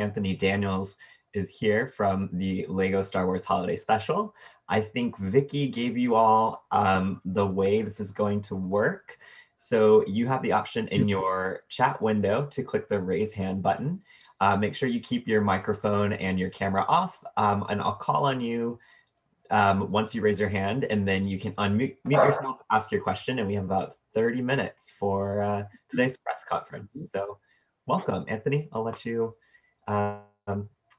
Anthony Daniels is here from the Lego Star Wars Holiday Special. I think Vicky gave you all the way this is going to work. So you have the option in your chat window to click the raise hand button. Make sure you keep your microphone and your camera off, and I'll call on you once you raise your hand, and then you can unmute yourself, ask your question, and we have about 30 minutes for today's press conference. So welcome, Anthony. I'll let you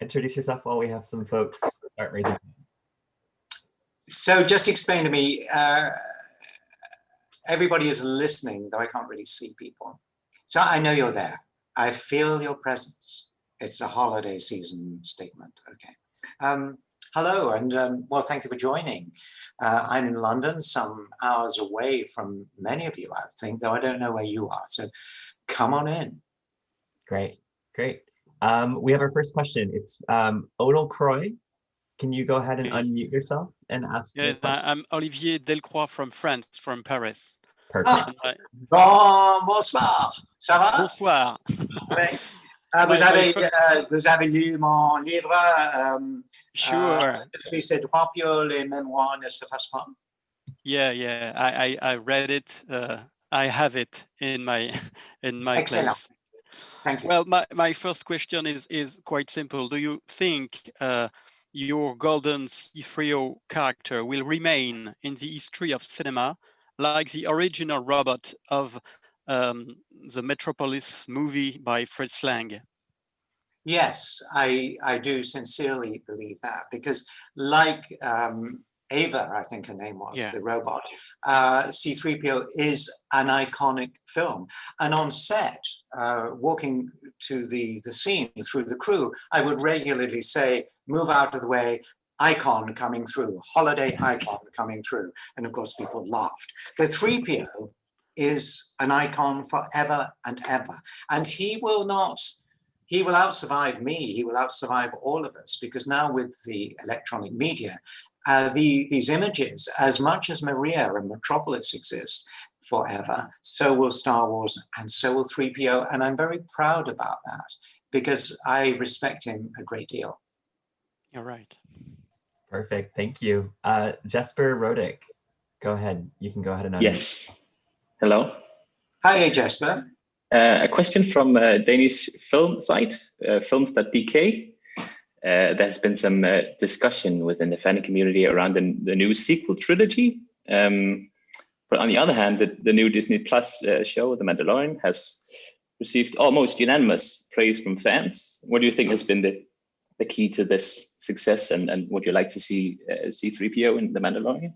introduce yourself while we have some folks start raising hands. So just explain to me, everybody is listening, though I can't really see people. So I know you're there. I feel your presence. It's a holiday season statement. Okay. Hello, and well, thank you for joining. I'm in London, some hours away from many of you, I think, though I don't know where you are. So come on in. Great, great. We have our first question. It's Odell Croy. Can you go ahead and unmute yourself and ask? Yeah, I'm Olivier Delcroix from France, from Paris. Perfect. Bonsoir. Ça va? Bonsoir. Ouais. Vous avez lu mon livre? Sure. C'est droit que les mémoires ne s'effacent pas? Yeah. I read it. I have it in my Excellent. place. Thank you. Well, my first question is quite simple. Do you think your golden C-3PO character will remain in the history of cinema like the original robot of the Metropolis movie by Fritz Lang? Yes, I do sincerely believe that, because like Ava, I think her name was, the robot, C-3PO is an iconic film. And on set, walking to the scene through the crew, I would regularly say, move out of the way, icon coming through, holiday icon coming through. And of course, people laughed. But 3PO is an icon forever and ever. And he will out-survive me, he will out-survive all of us, because now with the electronic media, these images, as much as Maria and Metropolis exist forever, so will Star Wars and so will 3PO. And I'm very proud about that, because I respect him a great deal. You're right. Perfect, thank you. Jesper Rodick, go ahead. You can go ahead and unmute. Yes. Hello. Hi, Jesper. A question from Danish film site, films.dk. There's been some discussion within the fan community around the new sequel trilogy. But on the other hand, the new Disney Plus show, The Mandalorian, has received almost unanimous praise from fans. What do you think has been the key to this success, and would you like to see C-3PO in The Mandalorian?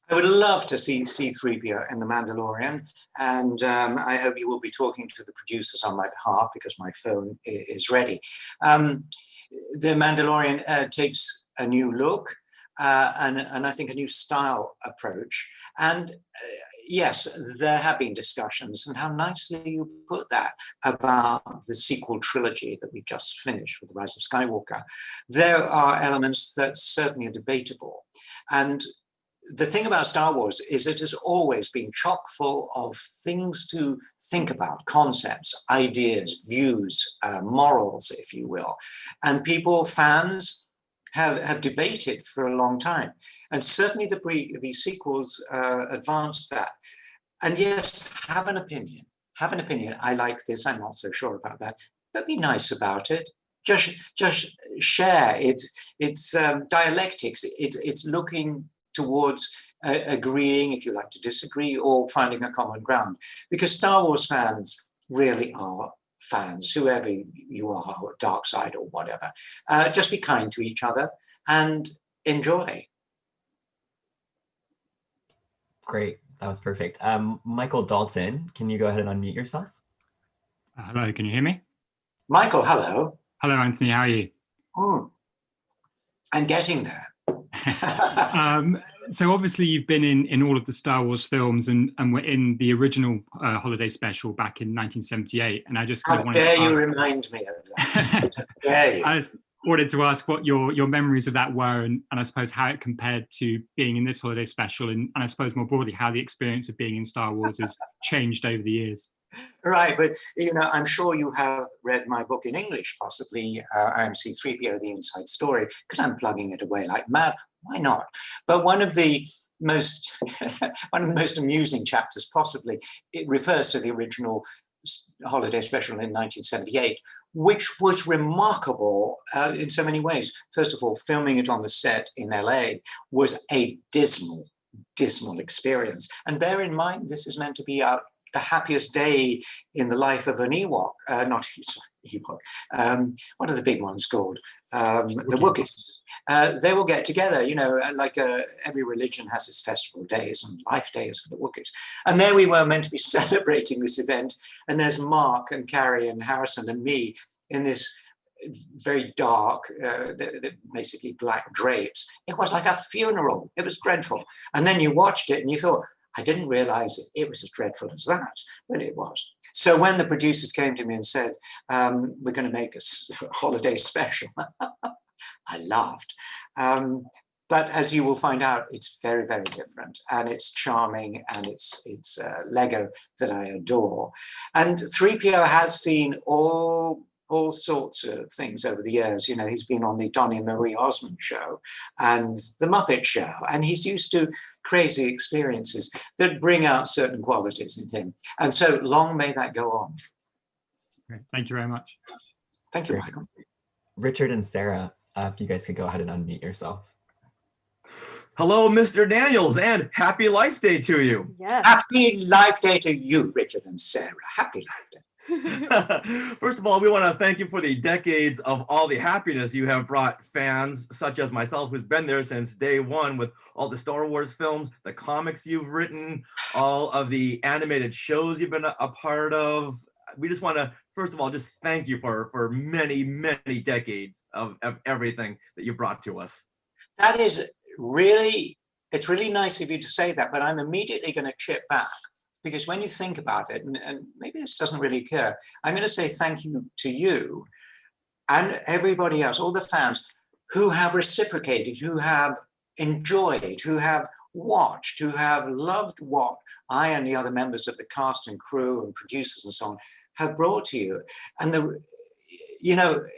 I would love to see C-3PO in The Mandalorian, and I hope you will be talking to the producers on my behalf, because my phone is ready. The Mandalorian takes a new look and I think a new style approach. And yes, there have been discussions, and how nicely you put that, about the sequel trilogy that we've just finished with The Rise of Skywalker. There are elements that certainly are debatable. And the thing about Star Wars is it has always been chock full of things to think about, concepts, ideas, views, morals, if you will. And fans have debated for a long time. And certainly the sequels advanced that. And yes, have an opinion. I like this, I'm not so sure about that, but be nice about it. Just share. It's dialectics. It's looking towards agreeing, if you like to disagree, or finding a common ground. Because Star Wars fans really are fans, whoever you are, or dark side or whatever. Just be kind to each other and enjoy. Great, that was perfect. Michael Dalton, can you go ahead and unmute yourself? Hello, can you hear me? Michael, hello. Hello, Anthony, how are you? I'm getting there. So obviously you've been in all of the Star Wars films, and were in the original holiday special back in 1978. And I just kind of wanted to ask, you remind me of that. I just wanted to ask what your memories of that were, and I suppose how it compared to being in this holiday special, and I suppose more broadly how the experience of being in Star Wars has changed over the years. Right, but I'm sure you have read my book in English, possibly. I am C3PO, The Inside Story, because I'm plugging it away like mad. Why not? But one of the most amusing chapters, possibly, it refers to the original holiday special in 1978, which was remarkable in so many ways. First of all, filming it on the set in LA was a dismal experience. And bear in mind, this is meant to be the happiest day in the life of an Ewok, Ewok. What are the big ones called? The Wookiees. They will get together, like every religion has its festival days and life days for the Wookiees. And there we were meant to be celebrating this event. And there's Mark and Carrie and Harrison and me in this very dark, basically black drapes. It was like a funeral. It was dreadful. And then you watched it and you thought, I didn't realize it was as dreadful as that, but it was. So when the producers came to me and said, we're going to make a holiday special, I laughed. But as you will find out, it's very, very different, and it's charming, and it's Lego that I adore. And 3PO has seen all sorts of things over the years. He's been on the Donnie and Marie Osmond show and the Muppet Show, and he's used to crazy experiences that bring out certain qualities in him. And so long may that go on. Great. Thank you very much. Thank you, Michael. Richard and Sarah, if you guys could go ahead and unmute yourself. Hello, Mr. Daniels, and happy Life Day to you. Yes. Happy Life Day to you, Richard and Sarah. Happy Life Day. First of all, we want to thank you for the decades of all the happiness you have brought fans such as myself, who's been there since day one with all the Star Wars films, the comics you've written, all of the animated shows you've been a part of. We just want to, first of all, just thank you for many, many decades of everything that you brought to us. That is really, it's really nice of you to say that, but I'm immediately going to chip back. Because when you think about it, and maybe this doesn't really occur, I'm going to say thank you to you and everybody else, all the fans who have reciprocated, who have enjoyed, who have watched, who have loved what I and the other members of the cast and crew and producers and so on have brought to you. And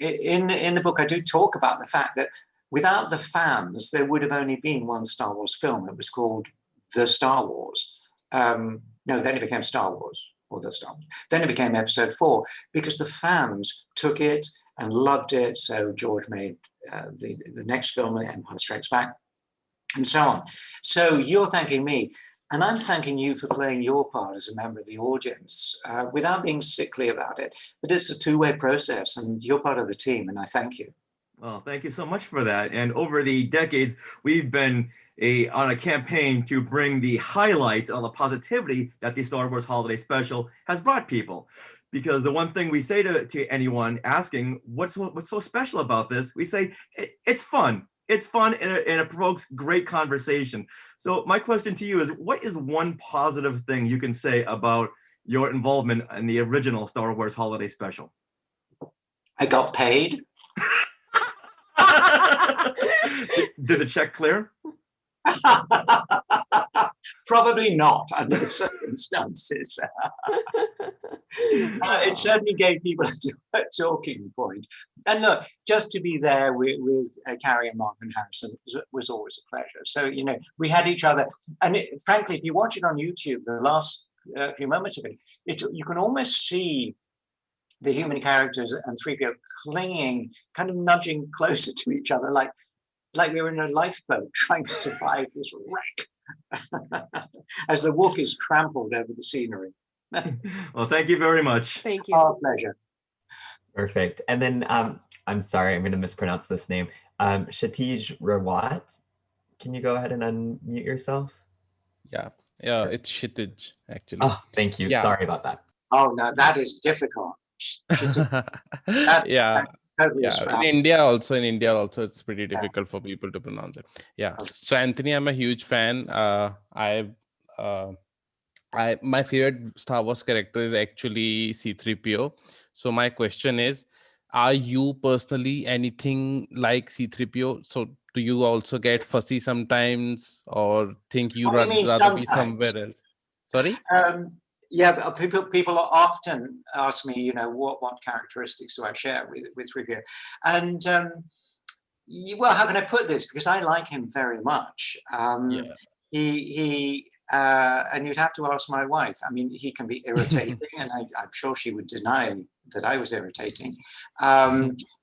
in the book, I do talk about the fact that without the fans, there would have only been one Star Wars film. It was called The Star Wars. No, then it became Star Wars, or The Star Wars. Then it became Episode 4, because the fans took it and loved it. So George made the next film, Empire Strikes Back, and so on. So you're thanking me, and I'm thanking you for playing your part as a member of the audience, without being sickly about it. But it's a two-way process, and you're part of the team, and I thank you. Well, thank you so much for that. And over the decades, we've been on a campaign to bring the highlights and all the positivity that the Star Wars Holiday Special has brought people. Because the one thing we say to anyone asking, what's so special about this? We say, it's fun. It's fun, and it provokes great conversation. So my question to you is, what is one positive thing you can say about your involvement in the original Star Wars Holiday Special? I got paid. Did the check clear? Probably not under the circumstances. It certainly gave people a talking point. And look, just to be there with Carrie and Mark and Harrison was always a pleasure. So, we had each other. And frankly, if you watch it on YouTube, the last few moments of it, you can almost see the human characters and 3PO clinging, kind of nudging closer to each other, like we were in a lifeboat trying to survive this wreck as the Wookiees trampled over the scenery. Well, thank you very much. Thank you. Our pleasure. Perfect. And then I'm sorry, I'm going to mispronounce this name. Shatij Rawat. Can you go ahead and unmute yourself? Yeah, it's Kshitij, actually. Oh, thank you. Yeah. Sorry about that. Oh, no, that is difficult. Yeah. Totally In India also, it's pretty difficult for people to pronounce it. Yeah. So Anthony, I'm a huge fan. My favorite Star Wars character is actually C3PO. So my question is, are you personally anything like C3PO? So do you also get fussy sometimes, or think you'd rather be somewhere else? Sorry? Yeah, but people often ask me, what characteristics do I share with 3PO? And well, how can I put this? Because I like him very much. He and you'd have to ask my wife. I mean, he can be irritating, and I'm sure she would deny that I was irritating.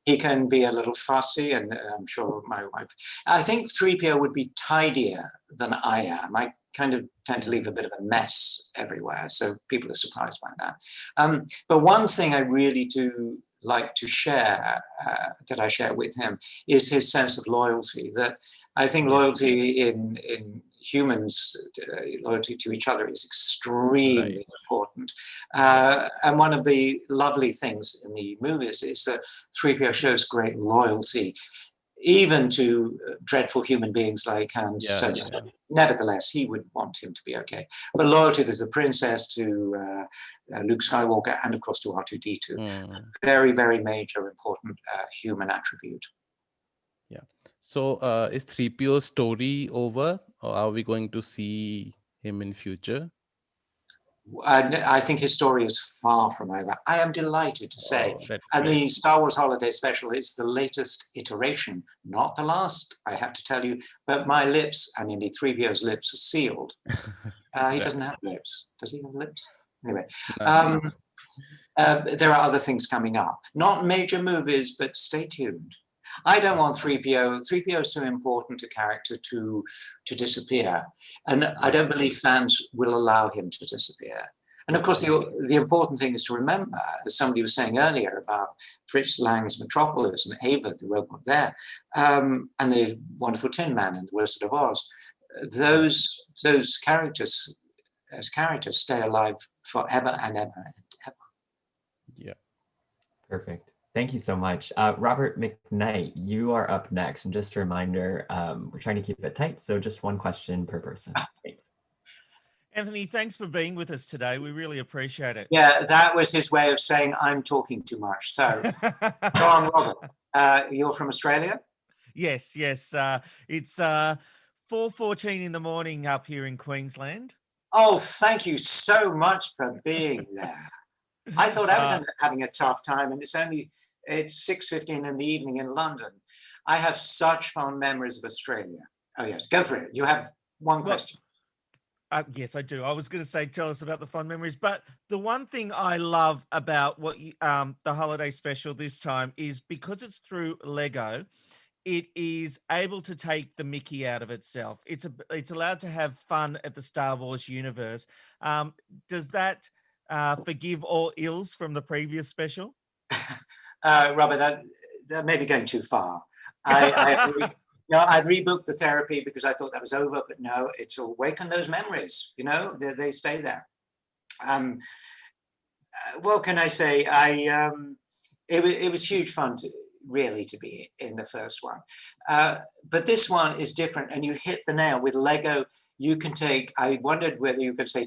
He can be a little fussy, and I'm sure my wife. I think 3PO would be tidier than I am. I kind of tend to leave a bit of a mess everywhere, so people are surprised by that. But one thing I really do like to share, that I share with him, is his sense of loyalty. That I think loyalty in humans, loyalty to each other is extremely important. And one of the lovely things in the movies is that 3PO shows great loyalty, even to dreadful human beings like Han Solo. Nevertheless, he would want him to be okay. But loyalty to the princess, to Luke Skywalker, and of course to R2-D2. A very, very major, important human attribute. Yeah. So is 3PO's story over, or are we going to see him in future? I think his story is far from over. I am delighted to say, and the Star Wars Holiday Special is the latest iteration, not the last, I have to tell you, but my lips, and indeed 3PO's lips, are sealed. He doesn't have lips. Does he have lips? Anyway, there are other things coming up. Not major movies, but stay tuned. I don't want 3PO. 3PO is too important a character to disappear. And I don't believe fans will allow him to disappear. And of course, the important thing is to remember, as somebody was saying earlier about Fritz Lang's Metropolis and Ava, the robot there, and the wonderful Tin Man and the Wizard of Oz, those characters as characters stay alive forever and ever and ever. Yeah. Perfect. Thank you so much. Robert McKnight, you are up next. And just a reminder, we're trying to keep it tight, so just one question per person. Thanks. Anthony, thanks for being with us today. We really appreciate it. Yeah, that was his way of saying I'm talking too much. So, go on, Robert. You're from Australia? Yes. It's 4:14 in the morning up here in Queensland. Oh, thank you so much for being there. I thought I was having a tough time, and it's 6:15 in the evening in London. I have such fond memories of Australia. Oh yes, go for it. You have one question. Yes, I do. I was going to say, tell us about the fond memories. But the one thing I love about what the holiday special this time is because it's through Lego, it is able to take the Mickey out of itself. It's allowed to have fun at the Star Wars universe. Does that forgive all ills from the previous special? Robert, that may be going too far. I've rebooked the therapy because I thought that was over, but no, it's awakened those memories. They stay there. What can I say? It was huge fun to be in the first one, but this one is different, and you hit the nail with Lego. You can take. I wondered whether you could say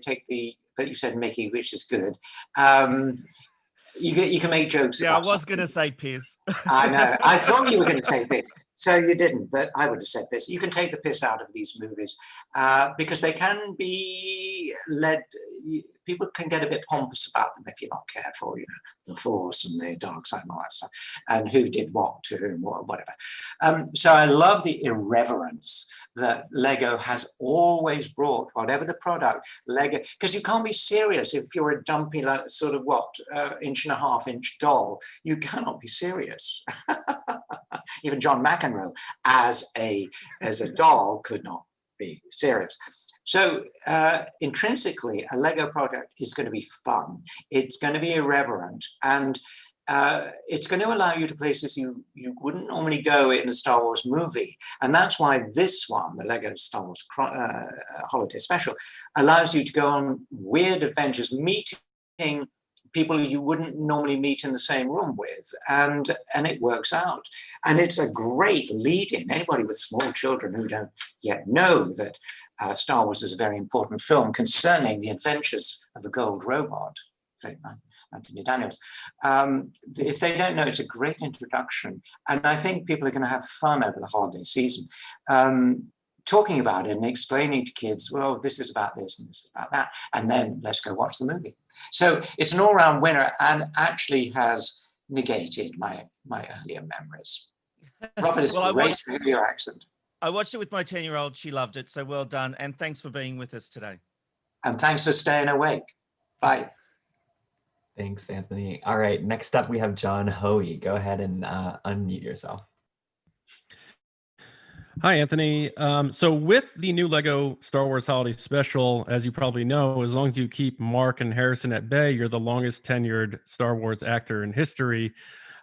but you said Mickey, which is good. You can make jokes. Yeah, I was going to say piss. I know. I thought you were going to say piss. So you didn't, but I would have said piss. You can take the piss out of these movies because they can be led. People can get a bit pompous about them if you're not careful. The Force and the dark side and all that stuff, and who did what to whom, or whatever. So I love the irreverence that Lego has always brought, whatever the product, Lego, because you can't be serious if you're a dumpy, like, sort of 1.5-inch doll. You cannot be serious. Even John McEnroe, as a doll, could not be serious. So intrinsically, a Lego product is going to be fun. It's going to be irreverent, and it's going to allow you to places you wouldn't normally go in a Star Wars movie. And that's why this one, the Lego Star Wars Holiday Special, allows you to go on weird adventures, meeting people you wouldn't normally meet in the same room with, and it works out. And it's a great lead-in. Anybody with small children who don't yet know that Star Wars is a very important film concerning the adventures of a gold robot, played by Anthony Daniels. If they don't know, it's a great introduction. And I think people are going to have fun over the holiday season. talking about it and explaining to kids, well, this is about this and this is about that, and then let's go watch the movie. So it's an all-round winner and actually has negated my earlier memories. Robert, it's great to hear your accent. I watched it with my 10-year-old. She loved it. So well done. And thanks for being with us today. And thanks for staying awake. Bye. Thanks, Anthony. All right, next up we have John Hoey. Go ahead and unmute yourself. Hi, Anthony. So with the new Lego Star Wars Holiday Special, as you probably know, as long as you keep Mark and Harrison at bay, you're the longest tenured Star Wars actor in history.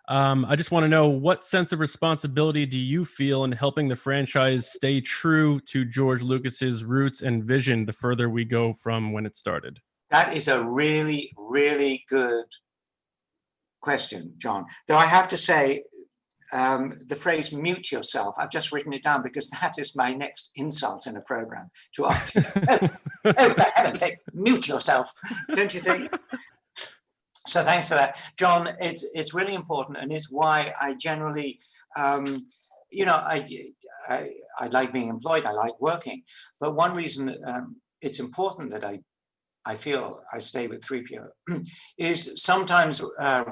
I just want to know, what sense of responsibility do you feel in helping the franchise stay true to George Lucas's roots and vision the further we go from when it started? That is a really, really good question, John. Though I have to say, the phrase mute yourself, I've just written it down because that is my next insult in a program. To oh, for heaven's sake, mute yourself, don't you think? So thanks for that, John. It's really important, and it's why I generally, you know, I like being employed. I like working, but one reason it's important that I feel I stay with 3PO is sometimes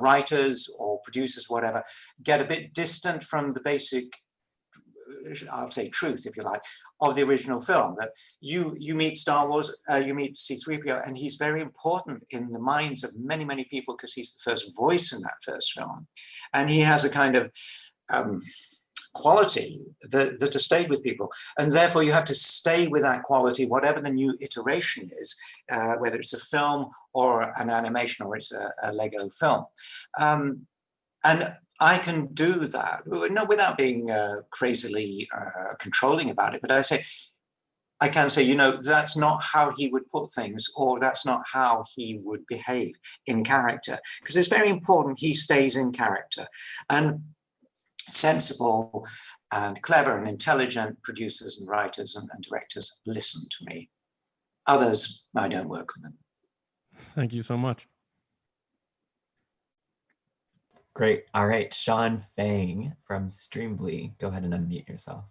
writers or producers, whatever, get a bit distant from the basic, I'll say truth, if you like, of the original film. That you meet Star Wars, you meet C-3PO, and he's very important in the minds of many, many people because he's the first voice in that first film. And he has a kind of quality that has stayed with people. And therefore you have to stay with that quality, whatever the new iteration is, whether it's a film or an animation or it's a Lego film. And I can do that, not without being crazily controlling about it, but I can say, you know, that's not how he would put things, or that's not how he would behave in character, because it's very important he stays in character. And sensible and clever and intelligent producers and writers and directors listen to me. Others, I don't work with them. Thank you so much. Great. All right, Sean Fang from Streamly. Go ahead and unmute yourself.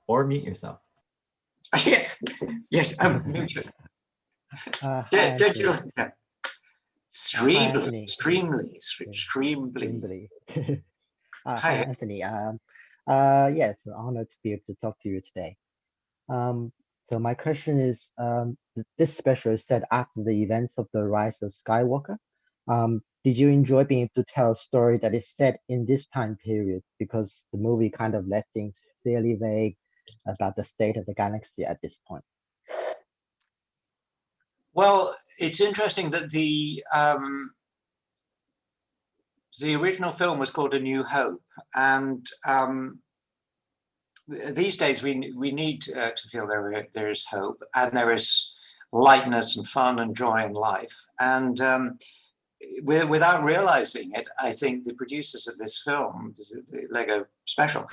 Or mute yourself. Yes, mute you. Don't you? Yeah. Streamly. Hi, Anthony. Yes, an honor to be able to talk to you today. So my question is, this special is set after the events of the Rise of Skywalker. Did you enjoy being able to tell a story that is set in this time period? Because the movie kind of left things fairly vague about the state of the galaxy at this point. Well, it's interesting that the original film was called A New Hope, and these days we need to feel there is hope, and there is lightness and fun and joy in life. And without realizing it, I think the producers of this film, the Lego Special,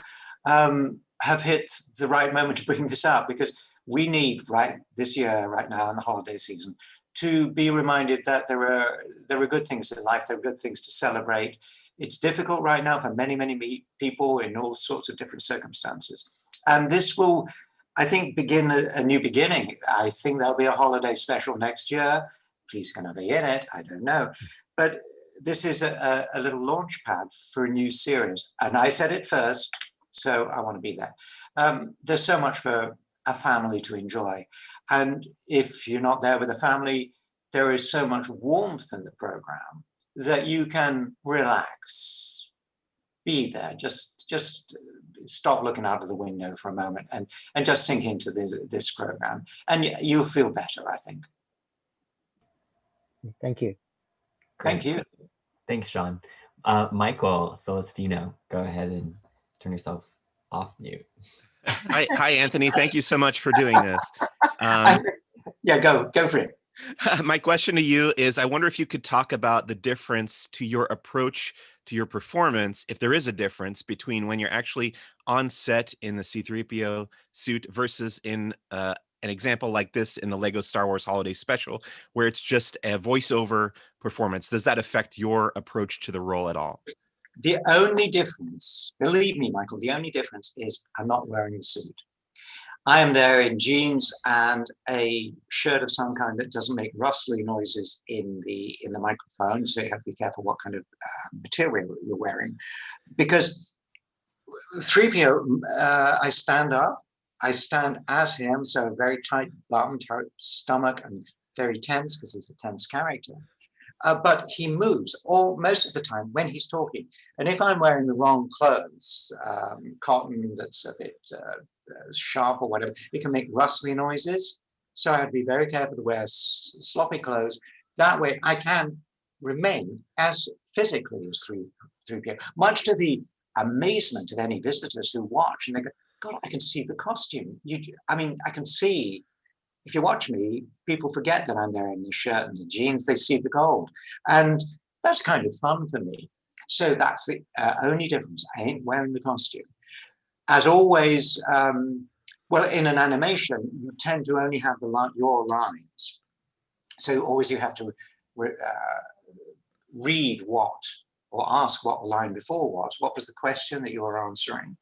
have hit the right moment to bring this out, because we need right this year, right now in the holiday season, to be reminded that there are good things in life, there are good things to celebrate. It's difficult right now for many, many people in all sorts of different circumstances. And this will, I think, begin a new beginning. I think there'll be a holiday special next year. Please can I be in it? I don't know. But this is a little launch pad for a new series. And I said it first, so I want to be there. There's so much for a family to enjoy. And if you're not there with a family, there is so much warmth in the program that you can relax, be there, just stop looking out of the window for a moment and just sink into this program. And you'll feel better, I think. Thank you. Great. Thank you. Thanks, Sean. Michael Celestino, go ahead and turn yourself off mute. Hi, Anthony. Thank you so much for doing this. Yeah, go for it. My question to you is, I wonder if you could talk about the difference to your approach to your performance, if there is a difference between when you're actually on set in the C-3PO suit versus in an example like this in the Lego Star Wars Holiday Special, where it's just a voiceover performance. Does that affect your approach to the role at all? The only difference, believe me, Michael, the only difference is I'm not wearing a suit. I am there in jeans and a shirt of some kind that doesn't make rustly noises in the microphone. So you have to be careful what kind of material you're wearing. Because 3PO, I stand up. I stand as him, so a very tight bum, tight stomach, and very tense because he's a tense character. But he moves most of the time when he's talking. And if I'm wearing the wrong clothes, cotton that's a bit sharp or whatever, it can make rustly noises. So I have to be very careful to wear sloppy clothes. That way I can remain as physically as 3PO, much to the amazement of any visitors who watch and they go, God, I can see the costume. I can see. If you watch me, people forget that I'm there in the shirt and the jeans. They see the gold. And that's kind of fun for me. So that's the only difference. I ain't wearing the costume. As always, well, in an animation, you tend to only have your lines. So always you have to read what, or ask what the line before was. What was the question that you were answering?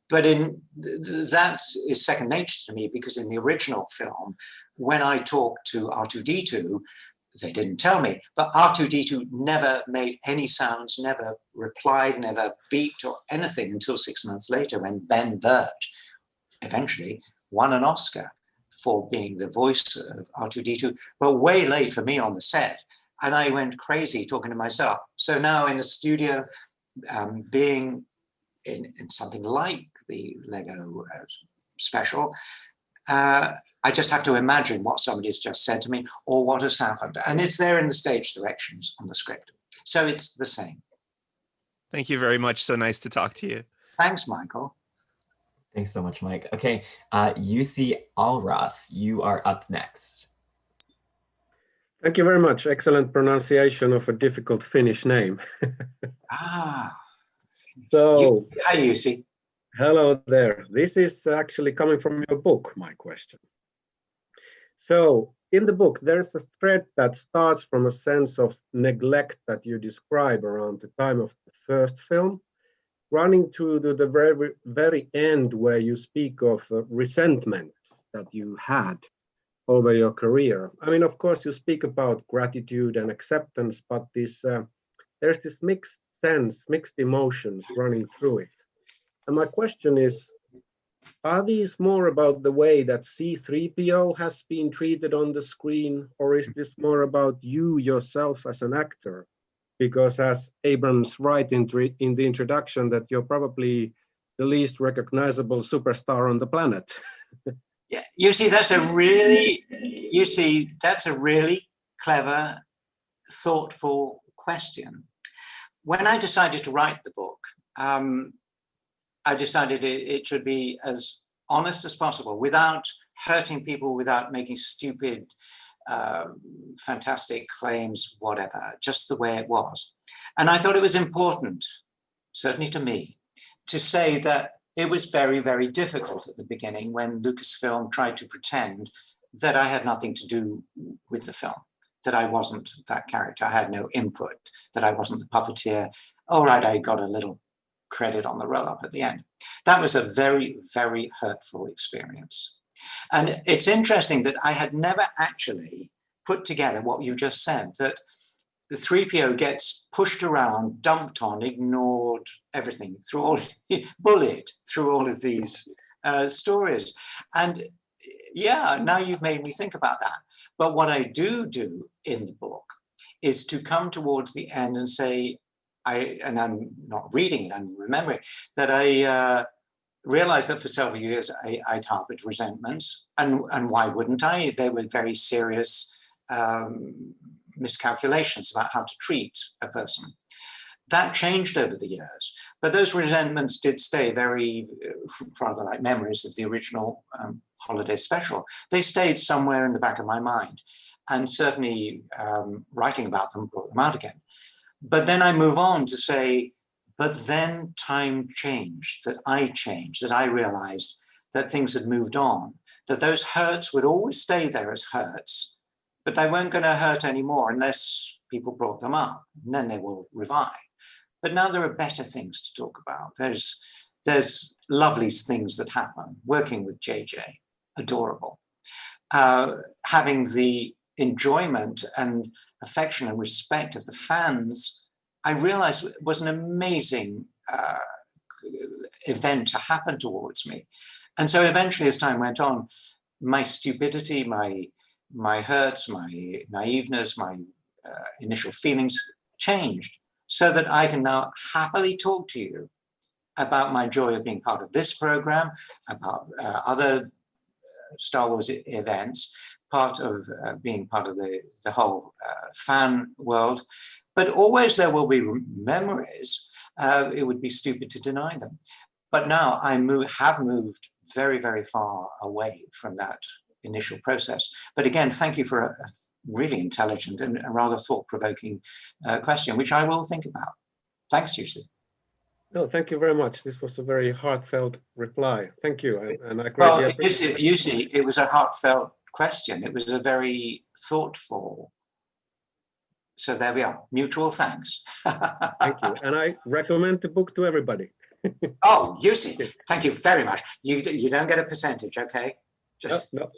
But that is second nature to me, because in the original film, when I talked to R2-D2, they didn't tell me, but R2-D2 never made any sounds, never replied, never beeped or anything until 6 months later when Ben Burt eventually won an Oscar for being the voice of R2-D2, but way late for me on the set. And I went crazy talking to myself. So now in the studio, being in something like the Lego special, I just have to imagine what somebody's just said to me or what has happened. And it's there in the stage directions on the script. So it's the same. Thank you very much. So nice to talk to you. Thanks, Michael. Thanks so much, Mike. Okay, UC Allroth, you are up next. Thank you very much. Excellent pronunciation of a difficult Finnish name. So, hi, UC. Hello there. This is actually coming from your book, my question. So, in the book, there's a thread that starts from a sense of neglect that you describe around the time of the first film, running to the very end where you speak of resentment that you had over your career. I mean, of course, you speak about gratitude and acceptance, but there's this mixed emotions running through it. And my question is, are these more about the way that C-3PO has been treated on the screen, or is this more about you yourself as an actor? Because as Abrams writes in the introduction, that you're probably the least recognizable superstar on the planet. Yeah, you see, that's a really clever, thoughtful question. When I decided to write the book, I decided it should be as honest as possible, without hurting people, without making stupid, fantastic claims, whatever, just the way it was. And I thought it was important, certainly to me, to say that it was very, very difficult at the beginning when Lucasfilm tried to pretend that I had nothing to do with the film, that I wasn't that character, I had no input, that I wasn't the puppeteer. All right, I got a little credit on the roll-up at the end. That was a very, very hurtful experience. And it's interesting that I had never actually put together what you just said, that the 3PO gets pushed around, dumped on, ignored, everything, bullied through all of these stories. And yeah, now you've made me think about that. But what I do in the book is to come towards the end and say, and I'm not reading it, I'm remembering, that I realized that for several years I'd harbored resentments. And why wouldn't I? They were very serious miscalculations about how to treat a person. That changed over the years, but those resentments did stay very, rather like memories of the original holiday special. They stayed somewhere in the back of my mind, and certainly writing about them brought them out again. But then I move on to say, but then time changed, that I realized that things had moved on, that those hurts would always stay there as hurts, but they weren't going to hurt anymore unless people brought them up, and then they will revive. But now there are better things to talk about. There's lovely things that happen, working with JJ, adorable. Having the enjoyment and affection and respect of the fans, I realized was an amazing event to happen towards me. And so eventually, as time went on, my stupidity, my hurts, my naiveness, my initial feelings changed, so that I can now happily talk to you about my joy of being part of this program, about other Star Wars events, part of being part of the whole fan world. But always there will be memories. It would be stupid to deny them. But now I have moved very, very far away from that initial process. But again, thank you for a really intelligent and a rather thought-provoking question, which I will think about. Thanks, Jussi. No, thank you very much. This was a very heartfelt reply. Thank you. And I Well, greatly appreciate you see, it was a heartfelt question. It was a very thoughtful. So there we are. Mutual thanks. Thank you. And I recommend the book to everybody. Oh, Jussi, thank you very much. You don't get a percentage, okay? Just no.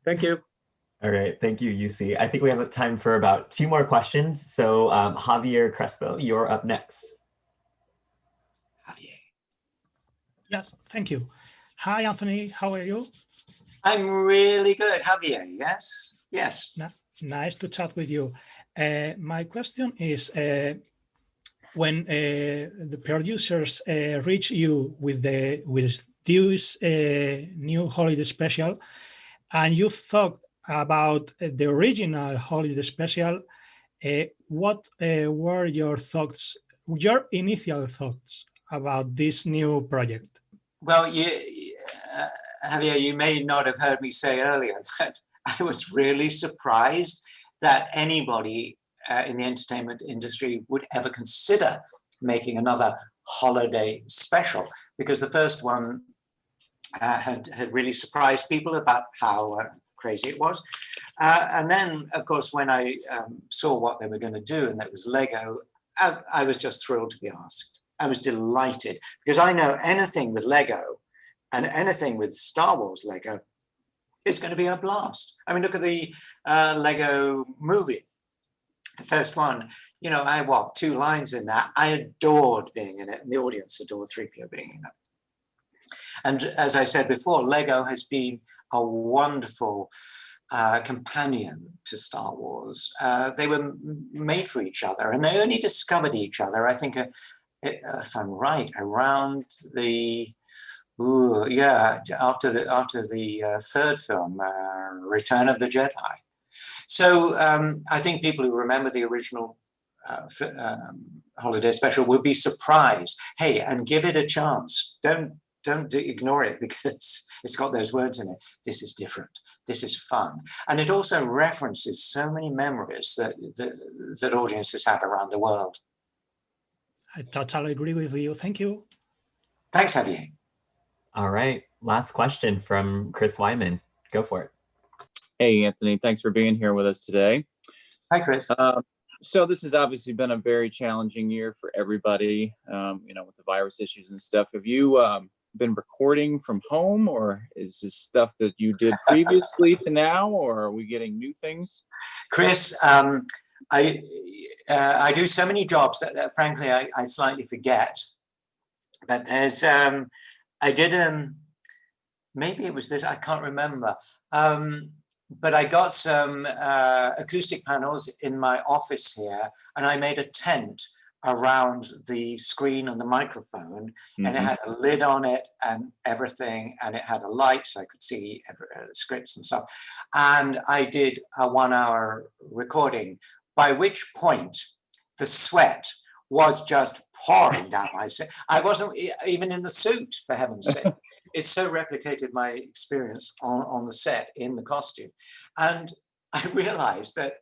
Thank you. All right, thank you, Jussi. I think we have time for about 2 more questions. So Javier Crespo, you're up next. Javier. Yes, thank you. Hi, Anthony. How are you? I'm really good. Javier, yes? Yes. Nice to chat with you. My question is, when the producers reach you with this new holiday special, and you thought about the original holiday special, what were your thoughts, your initial thoughts about this new project? Well, Javier, you may not have heard me say earlier that I was really surprised that anybody in the entertainment industry would ever consider making another holiday special, because the first one had really surprised people about how crazy it was. And then, of course, when I saw what they were going to do, and that was Lego, I was just thrilled to be asked. I was delighted, because I know anything with Lego and anything with Star Wars Lego, it's going to be a blast. I mean, look at the Lego movie, the first one. You know, I walked 2 lines in that. I adored being in it, and the audience adored 3PO being in it. And as I said before, Lego has been a wonderful companion to Star Wars. They were made for each other, and they only discovered each other, I think, if I'm right, around the after the 3rd film, Return of the Jedi. So I think people who remember the original holiday special will be surprised. Hey, and give it a chance. Don't ignore it, because it's got those words in it. This is different. This is fun. And it also references so many memories that audiences have around the world. I totally agree with you. Thank you. Thanks, Javier. All right, last question from Chris Wyman. Go for it. Hey, Anthony, thanks for being here with us today. Hi, Chris. So this has obviously been a very challenging year for everybody, with the virus issues and stuff. Have you been recording from home, or is this stuff that you did previously to now, or are we getting new things? Chris, I do so many jobs that frankly, I slightly forget. But there's, I did, maybe it was this, I can't remember. But I got some acoustic panels in my office here, and I made a tent around the screen and the microphone, and it had a lid on it and everything, and it had a light so I could see scripts and stuff. And I did a 1-hour recording, by which point the sweat was just pouring down my suit. I wasn't even in the suit, for heaven's sake. It so replicated my experience on the set in the costume. And I realized that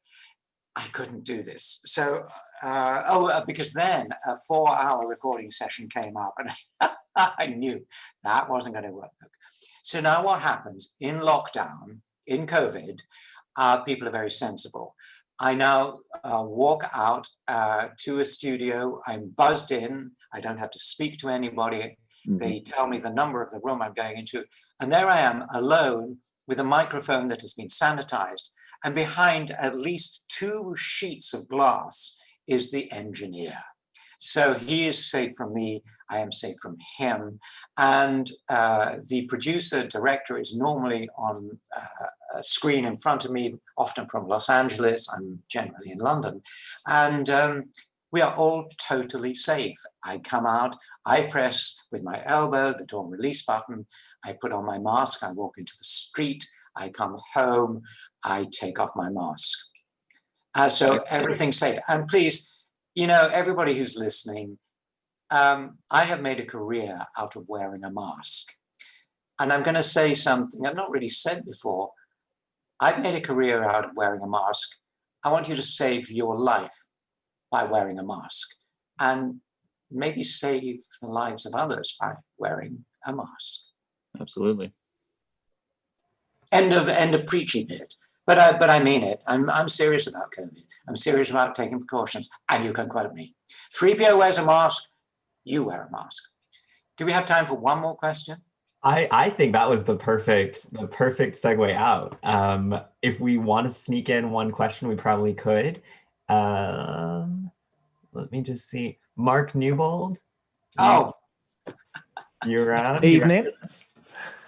I couldn't do this. So, because then a 4-hour recording session came up, and I knew that wasn't going to work. So now what happens in lockdown, in COVID, people are very sensible. I now walk out to a studio. I'm buzzed in. I don't have to speak to anybody. They tell me the number of the room I'm going into. And there I am alone with a microphone that has been sanitized. And behind at least 2 sheets of glass is the engineer. So he is safe from me. I am safe from him. And the producer director is normally on a screen in front of me, often from Los Angeles. I'm generally in London. And we are all totally safe. I come out, I press with my elbow the door release button. I put on my mask. I walk into the street. I come home. I take off my mask. So everything's safe. And please, you know, everybody who's listening, I have made a career out of wearing a mask. And I'm going to say something I've not really said before. I've made a career out of wearing a mask. I want you to save your life by wearing a mask, and maybe save the lives of others by wearing a mask. Absolutely. End of preachy bit. But I mean it. I'm serious about COVID. I'm serious about taking precautions, and you can quote me. 3PO wears a mask. You wear a mask. Do we have time for one more question? I think that was the perfect segue out. If we want to sneak in one question, we probably could. Let me just see. Mark Newbold. Oh, you're around. Evening.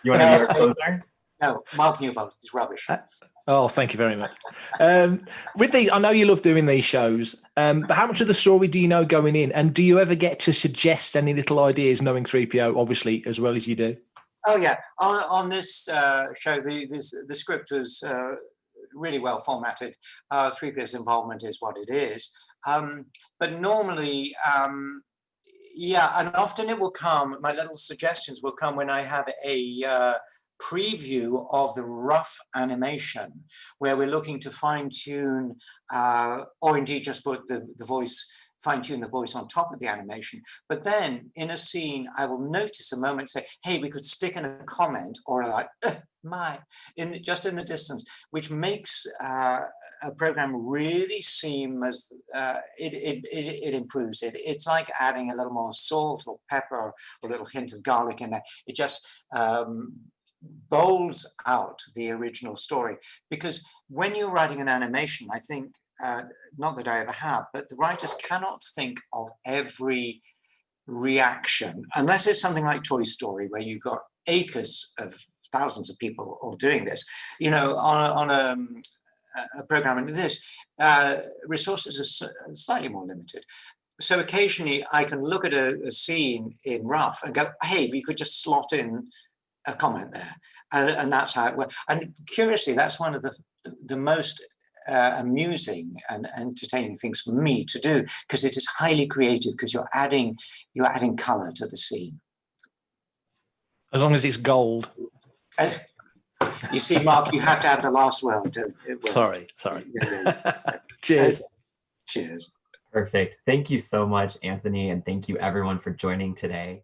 You want to be our closer? No, Mark Newbold is rubbish. Oh, thank you very much. With these, I know you love doing these shows, but how much of the story do you know going in? And do you ever get to suggest any little ideas, knowing 3PO, obviously, as well as you do? Oh, yeah. On this show, the script was really well formatted. 3PO's involvement is what it is. But normally, yeah, and often it will come, my little suggestions will come when I have a preview of the rough animation, where we're looking to fine tune, or indeed just put the voice, fine tune the voice on top of the animation. But then in a scene, I will notice a moment, say, hey, we could stick in a comment or like, just in the distance, which makes a program really seem as it improves it. It's like adding a little more salt or pepper or a little hint of garlic in there. It just bowls out the original story, because when you're writing an animation, I think, not that I ever have, but the writers cannot think of every reaction, unless it's something like Toy Story, where you've got acres of thousands of people all doing this. You know, on a program like this, resources are slightly more limited. So occasionally I can look at a scene in rough and go, hey, we could just slot in a comment there. And that's how it works. And curiously, that's one of the most amusing and entertaining things for me to do, because it is highly creative, because you're adding color to the scene. As long as it's gold. You see, Mark, you have to have the last word. Sorry. Cheers. Cheers. Perfect. Thank you so much, Anthony, and thank you everyone for joining today.